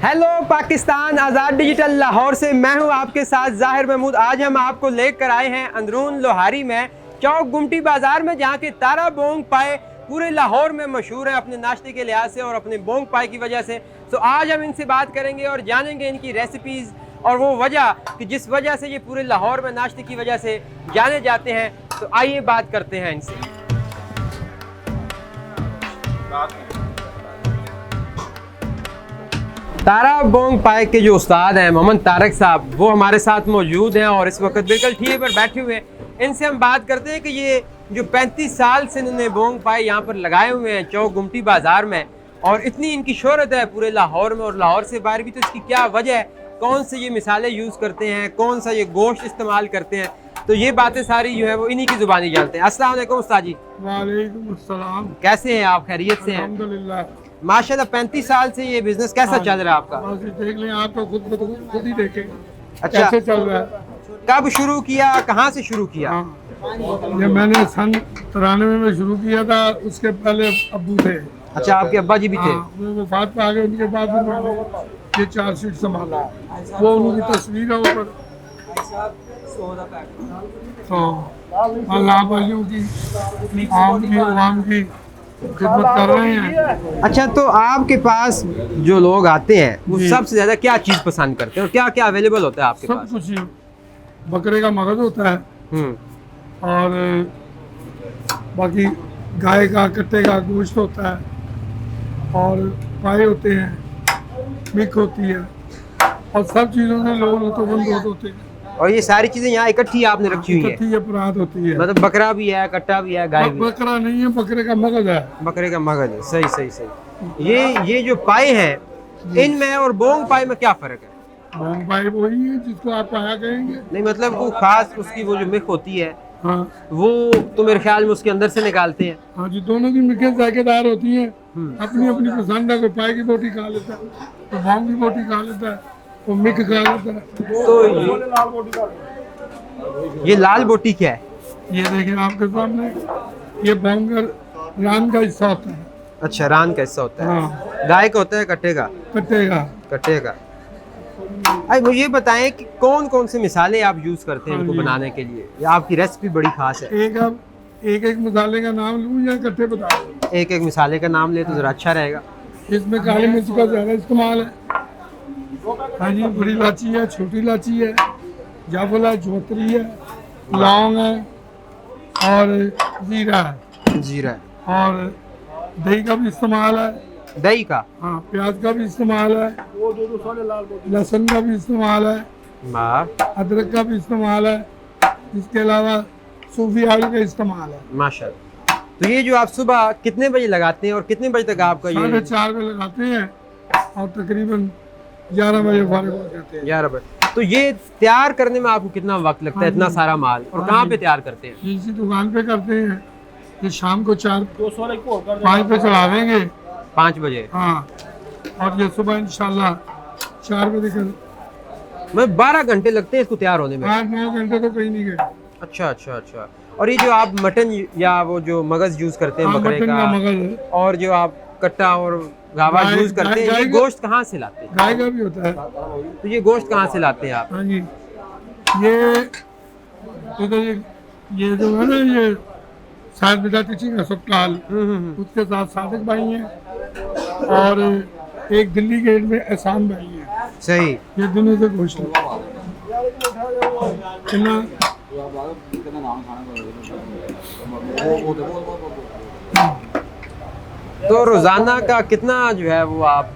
Hello Pakistan, आज़ाद digital Lahore से मैं हूं आपके साथ ज़ाहिर महमूद। आज हम आपको लेकर आए हैं अंदरून लोहारी में चौक गुमटी बाज़ार में, जहां के तारा बोंग पाए पूरे लाहौर में मशहूर हैं अपने नाश्ते के लिहाज से और अपने बोंग पाए की वजह से। तो आज हम इनसे बात करेंगे और जानेंगे इनकी रेसिपीज़ और वो वजह कि जिस वजह से ये पूरे लाहौर में नाश्ते की वजह से जाने जाते हैं। तो आइए बात करते हैं इनसे। तारा बोंग पाए के जो उस्ताद हैं मोहम्मद तारक साहब, वो हमारे साथ मौजूद हैं और इस वक्त बिल्कुल ठीक पर बैठे हुए हैं। इनसे हम बात करते हैं कि ये जो 35 साल से इन्होंने बोंग पाए यहाँ पर लगाए हुए हैं चौक गुमटी बाज़ार में, और इतनी इनकी शोहरत है पूरे लाहौर में और लाहौर से बाहर भी, तो इसकी क्या वजह है, कौन से ये मिसालें यूज़ करते हैं, कौन सा ये गोश्त इस्तेमाल करते हैं, तो ये बातें सारी जो है वो इन्हीं की ज़ुबानी जानते हैं। अस्सलाम वालेकुम उस्ताद जी। वालेकुम अस्सलाम। कैसे हैं आप, खैरियत से हैं? अल्हम्दुलिल्लाह माशाल्लाह। 35 साल से ये बिजनेस कैसा चल रहा है आपका? देख लें आप तो खुद ही देखें। अच्छा, कैसे चल रहा है? कब शुरू किया, कहाँ से शुरू किया? हाँ, ये मैंने सन 93 में शुरू किया था। उसके पहले अब्बू थे। अच्छा, आपके अब्बा जी भी थे? वो वफात पे आ गए। उनके बाद मैंने ये 4 सीट संभाला। वो उनकी तस्वीर है ऊपर। तो अल्लाह भाइयों की आवाम की खिदमत कर रहे हैं। अच्छा, तो आपके पास जो लोग आते हैं वो सबसे ज्यादा क्या चीज पसंद करते हैं और क्या क्या अवेलेबल होता है आपके सब पास? कुछ ही। बकरे का मगज होता है और बाकी गाय का कट्टे का गोश्त होता है और पाए होते हैं, मिक होती है और सब चीज़ों में लोग लुत्फ़अंदोज़ होते हैं। और ये सारी चीजें यहाँ इकट्ठी आपने रखी हुई है? इकट्ठी अपराध होती है। मतलब बकरा भी है, कट्टा भी है, गाय भी है? बकरा नहीं है, बकरे का मगज है। बकरे का मगज है। सही सही सही। ये जो पाए हैं, इनमें और बोंग पाए में क्या फर्क है? बोंग पाए वही है जिसको आप पाया कहेंगे। नहीं, मतलब वो खास उसकी वो जो मिक होती है, हाँ, वो तो मेरे ख्याल में उसके अंदर से निकालते हैं। हाँ जी, दोनों की मिकें जायकेदार होती हैं। अपनी अपनी पसंद है। कोई पाए की बोटी खा लेता है, तो बोंग की बोटी खा लेता है, तो मिक खा लेता है। तो ये लाल बोटी क्या है? ये देखें आपके सामने, ये बोंगर रान का हिस्सा होता है। अच्छा, रान का हिस्सा होता है। हाँ, गाय का होता है, कट्टे का? कट्टे का। कट्टे का। अरे मुझे ये बताएं कि कौन कौन से मिसाले आप यूज करते हैं हाँ इनको जी। बनाने के लिए? या आपकी रेसिपी बड़ी खास है? एक मसाले का नाम लूँ या कट्टे बता दूँ? एक एक मिसाले का नाम ले तो जरा अच्छा रहेगा। इसमें काली मिर्च का ज़्यादा इस्तेमाल है। हाँ जी, बड़ी इलायची है, छोटी इलायची है, जायफल है, जोतरी है, लौंग है और जीरा है। जीरा है। और दही का भी इस्तेमाल है। दही का? हाँ, प्याज का भी इस्तेमाल है, लहसुन का भी इस्तेमाल है, वाह, अदरक का भी इस्तेमाल है। इसके अलावा सूफी आलू का इस्तेमाल है। माशाल्लाह। तो ये जो आप सुबह कितने बजे लगाते हैं और कितने बजे तक आपका ये? 4:30 बजे लगाते हैं और तकरीबन 11 बजे फारिग हो जाते हैं। 11 बजे। तो ये तैयार करने में आपको कितना वक्त लगता है, इतना सारा माल, और कहाँ पे तैयार करते हैं? इसी दुकान पे करते हैं। ये शाम को 5 पे चढ़ा देंगे। 5 बजे? हाँ, और ये सुबह इंशाल्लाह 4 बजे कर। मैं 12 घंटे लगते हैं इसको तैयार होने में? 8-9 घंटे तो कहीं नहीं गए। अच्छा अच्छा अच्छा। और ये जो आप मटन या वो जो मगज यूज करते हैं हाँ, बकरे मटन का, का मगज है। और जो आप कट्टा और गावा यूज करते हैं, ये गोश्त कहाँ से लाते हैं? गाय का भी होता है। तो ये गोश्त कहाँ से लाते हैं आप? हाँ जी, ये जो है ना, ये साथ बेटा टीचिंग अस्पताल, उसके साथ सादिक भाई हैं और एक दिल्ली गेट में एहसान भाई हैं। सही। ये दोनों से गोश्त तो रोजाना का कितना जो है वो आप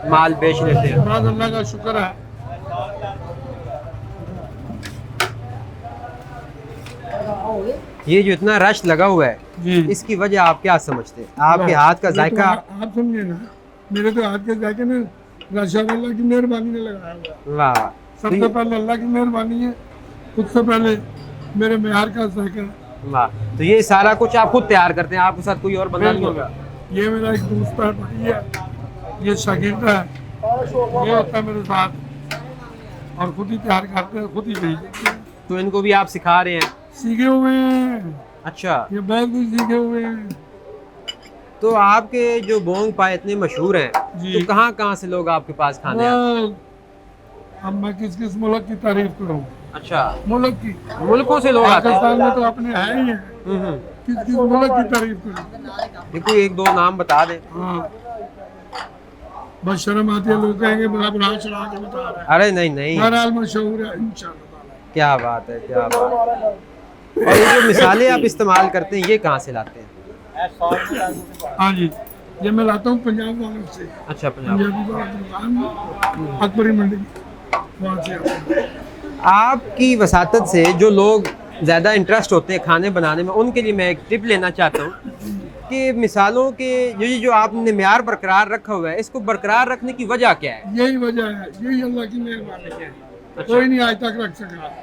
माल बेच लेते हैं? बस अल्लाह का शुक्र है। ये जो इतना रश लगा हुआ है, जी, इसकी वजह आप क्या समझते हैं? आपके हाथ का जायका? आप समझे ना, मेरे तो हाथ के जायके ने रशद अल्लाह की मेहरबानी ने लगाया हुआ। वाह। सबसे पहले अल्लाह की मेहरबानी है, उससे पहले मेरे मेहर का जायका। वाह। तो ये सारा कुछ आप खुद तैयार करते हैं, आपके साथ कोई और बंदा नहीं होगा? ये मेरा एक दोस्त है, भाई है, ये शागिर्द है, ये होता है मेरे साथ और खुद ही तैयार करते हैं, खुद ही भेजते हैं। तो इनको भी आप सिखा रहे हैं? सीखे हुए हैं। अच्छा। ये बहुत कुछ सीखे हुए हैं। तो आपके जो बोंग पाए इतने मशहूर हैं, जी। तो कहाँ कहाँ से लोग आपके पास खाने आते हैं? अब मैं किस किस मुल्क की तारीफ करूँ? अच्छा, मुल्क की, मुल्कों से लोग आते हैं। पाकिस्तान में तो अपने है ही है, किस किस मुल्क की तारीफ करूँ? देखो एक दो नाम बता दें। हाँ, बस शर्म आती है, लोग कहेंगे बड़ा बड़ा चढ़ा के बता रहा है। अरे नहीं नहीं, बहरहाल मशहूर है इंशाल्लाह। क्या बात है, क्या बात है। और ये जो मिसालें आप इस्तेमाल करते हैं, ये कहाँ से लाते हैं? हाँ जी, ये मैं लाता हूँ पंजाब वालों से। अच्छा, पंजाब। पंजाबी वाला दुकान है, अकबरी मंडी, वहाँ से आता हूँ। आपकी वसातत से जो लोग ज़्यादा इंटरेस्ट होते हैं खाने बनाने में, उनके लिए मैं एक टिप लेना चाहता हूँ कि मिसालों के जो आपने म्यार बरकरार रखा हुआ है, इसको बरकरार रखने की वजह क्या है? यही वजह है, यही अल्लाह की मेहरबानी है। अच्छा। कोई नहीं आज तक रख सका।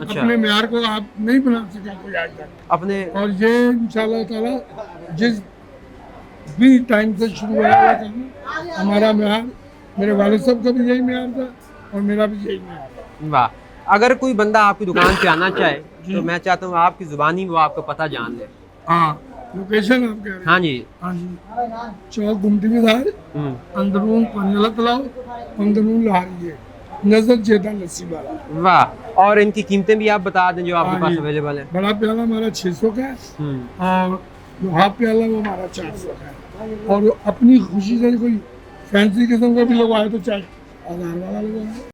अच्छा। अपने म्यार को आप नहीं बना सका कोई आज तक। अपने और ये इंशाल्लाह ताला जिस भी टाइम से शुरू हुआ है काम, हमारा म्यार, मेरे वालिद साहब का भी यही म्यार था और मेरा भी यही म्यार है। वाह, अगर कोई बंदा आपकी दुकान पे आना चाहे तो मैं चाहता हूँ आपकी ज़ुबानी वो आपका पता जान ले। हाँ, लोकेशन आप कह रहे हैं? हाँ जी। हाँ जी, चौक गुमटी बाजार, अंदरून पंजला तालाब, अंदरून लहारिए, नजर जेदा लस्सी वाला। वाह, और इनकी कीमतें भी आप बता दें जो आपके हाँ पास जी। अवेलेबल है। बड़ा प्याला हमारा 600 का है और जो हाफ प्याला वो हमारा 400 का है। और अपनी खुशी से कोई फैंसी किस्म का भी लगवाए तो चाहे 1000 वाला लगवाए।